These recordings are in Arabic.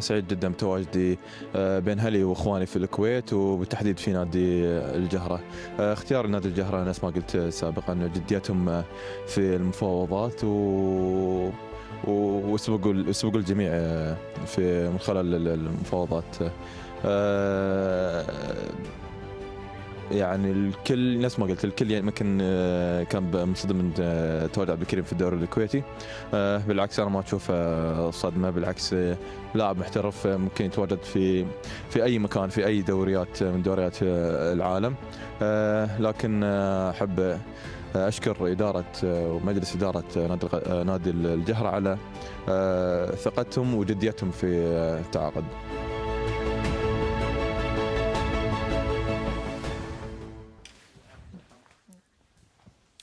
سعيد جدا بتواجدي بين اهلي واخواني في الكويت وبالتحديد في نادي الجهرة. اختيار نادي الجهرة نفس ما قلت سابقا جديتهم في المفاوضات وسبقوا الجميع في من خلال المفاوضات. يعني الكل نفس ما قلت، الكل يمكن كان منصدم من تواجد عبد الكريم في الدوري الكويتي. بالعكس انا ما اشوف صدمه، بالعكس لاعب محترف ممكن يتواجد في اي مكان في اي دوريات من دوريات العالم. لكن احب اشكر اداره ومجلس اداره نادي الجهرة على ثقتهم وجديتهم في التعاقد.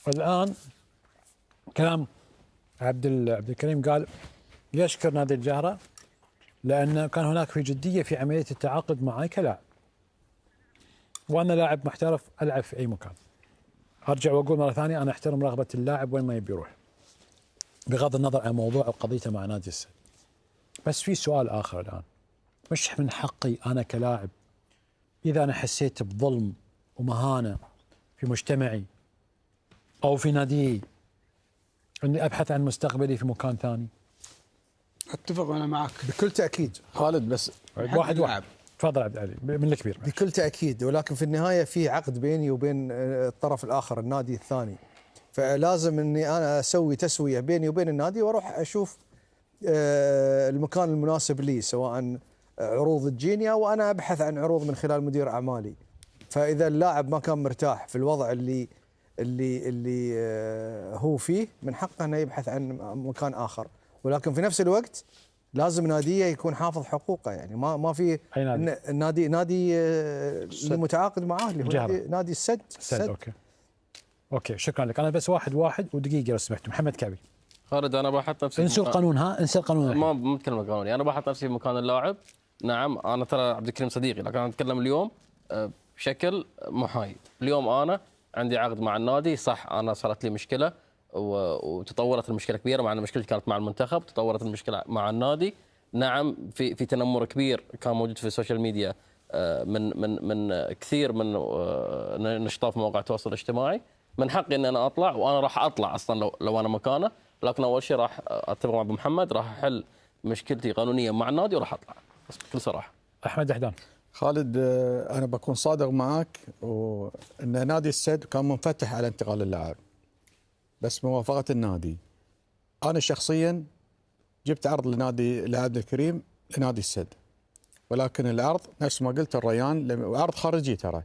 الآن كلام عبد الكريم قال يشكر نادي الجهرة لأن كان هناك في جدية في عملية التعاقد معي كلاعب، وأنا لاعب محترف ألعب في أي مكان. أرجع وأقول مرة ثانية أنا أحترم رغبة اللاعب وين ما يبي يروح بغض النظر عن موضوع وقضيته مع نادي السد. بس في سؤال آخر الآن، مش من حقي أنا كلاعب إذا أنا حسيت بظلم ومهانة في مجتمعي أو في نادي أني أبحث عن مستقبلي في مكان ثاني؟ اتفق انا معك بكل تاكيد خالد. بس واحد تفضل عبد العلي من الكبير. بكل تاكيد، ولكن في النهايه في عقد بيني وبين الطرف الاخر النادي الثاني، فلازم اني انا اسوي تسويه بيني وبين النادي واروح اشوف المكان المناسب لي، سواء عروض تجيني او انا ابحث عن عروض من خلال مدير اعمالي. فاذا اللاعب ما كان مرتاح في الوضع اللي هو فيه، من حقه انه يبحث عن مكان اخر، ولكن في نفس الوقت لازم ناديه يكون حافظ حقوقه. يعني ما في نادي المتعاقد معاه اللي هو نادي السد. اوكي شكرا لك. انا بس واحد ودقيقه لو سمحت. محمد كعبي. خالد انا بحط نفسي انسوا القانون، انسى القانون. ما بتكلم قانوني، انا بحط نفسي في مكان اللاعب. نعم انا ترى عبد الكريم صديقي، لكن انا اتكلم اليوم بشكل محايد. اليوم انا عندي عقد مع النادي، صح انا صارت لي مشكله وتطورت المشكله كبيره، مع ان مشكلتي كانت مع المنتخب، تطورت المشكله مع النادي. نعم في تنمر كبير كان موجود في السوشيال ميديا من كثير من نشطاء في مواقع التواصل الاجتماعي. من حقي ان انا اطلع، وانا راح اطلع اصلا لو انا مكانه، لكن اول شيء راح اتفق مع ابو محمد، راح احل مشكلتي قانونيا مع النادي وراح اطلع، بس بكل صراحه. احمد دحدان. خالد انا بكون صادق معك، وان نادي السد كان منفتح على انتقال اللاعب، بس موافقه النادي. انا شخصيا جبت عرض لنادي عبد الكريم لنادي السد، ولكن العرض نفس ما قلت الريان عرض خارجي. ترى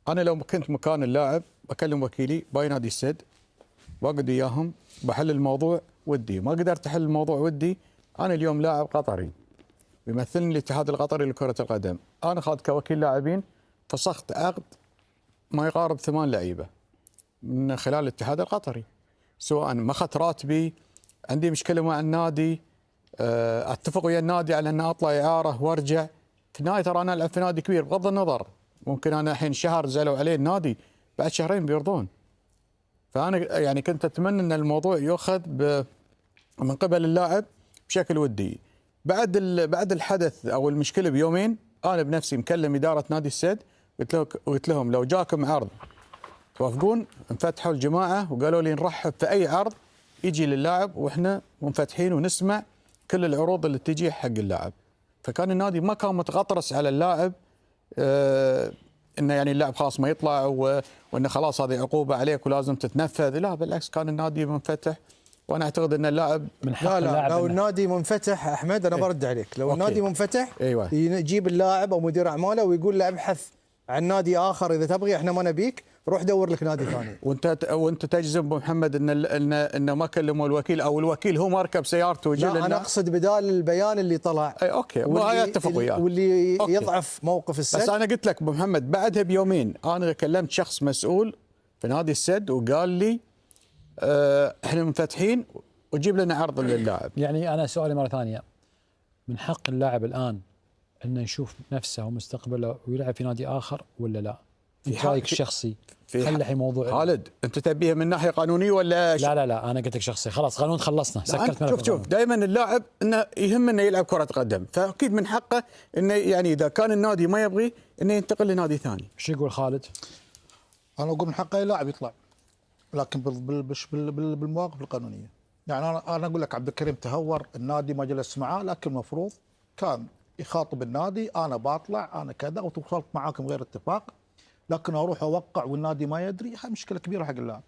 انا لو كنت مكان اللاعب بكلم وكيلي باي نادي السد، واقعد وياهم بحل الموضوع ودي. ما قدرت احل الموضوع ودي، انا اليوم لاعب قطري بيمثلني الاتحاد القطري لكرة القدم، انا خالد كوكيل لاعبين فسخت عقد ما يقارب 8 لعيبه من خلال الاتحاد القطري، سواء ما اخذت راتبي، عندي مشكله مع النادي، اتفق ويا النادي على ان اطلع اعاره وارجع. في النهايه ترى انا العب في نادي كبير، بغض النظر ممكن انا الحين شهر زعلوا عليه النادي، بعد شهرين بيرضون. فانا يعني كنت اتمنى ان الموضوع يؤخذ من قبل اللاعب بشكل ودي. بعد الحدث او المشكله بيومين انا بنفسي مكلم اداره نادي السد، قلت لهم لو جاكم عرض توافقون. انفتحوا الجماعه وقالوا لي نرحب في اي عرض يجي للاعب، واحنا منفتحين ونسمع كل العروض اللي تجي حق اللاعب. فكان النادي ما كان متغطرس على اللاعب انه يعني اللاعب خلاص ما يطلع وانه خلاص هذه عقوبه عليك ولازم تتنفذ. لا بالعكس، كان النادي منفتح، وانا اعتقد ان اللاعب من حق لا لو النادي منفتح احمد انا برد عليك. لو النادي منفتح أيوة. يجيب اللاعب او مدير اعماله ويقول له ابحث عن نادي اخر اذا تبغي، احنا ما نبيك، روح دور لك نادي ثاني. وانت تجزم ابو محمد ان ما كلموا الوكيل، او الوكيل هو ما ركب سيارته وجي لا انا اقصد بدال البيان اللي طلع. اي اوكي ما اتفق وياه، واللي يضعف موقف السد. بس انا قلت لك ابو محمد بعدها بيومين انا كلمت شخص مسؤول في نادي السد وقال لي احنا منفتحين وجيب لنا عرض للاعب. يعني انا سؤالي مره ثانيه، من حق اللاعب الان انه يشوف نفسه ومستقبله ويلعب في نادي اخر ولا لا؟ في رايك الشخصي خلي الحين موضوع خالد انت تبيها من ناحيه قانونيه ولا لا انا قلت لك شخصي، خلاص قانون خلصنا، سكرت ملف شوف دائما اللاعب انه يهم انه يلعب كره قدم، فاكيد من حقه انه يعني اذا كان النادي ما يبغي انه ينتقل لنادي ثاني. شو يقول خالد؟ انا اقول من حق اي لاعب يطلع، لكن بالمواقف القانونيه. يعني انا اقول لك عبد الكريم تهور، النادي ما جلس معاه، لكن المفروض كان يخاطب النادي، انا بطلع انا كذا وتوصلت معاكم غير اتفاق، لكن اروح اوقع والنادي ما يدري، هاي مشكله كبيره حق اللاعب.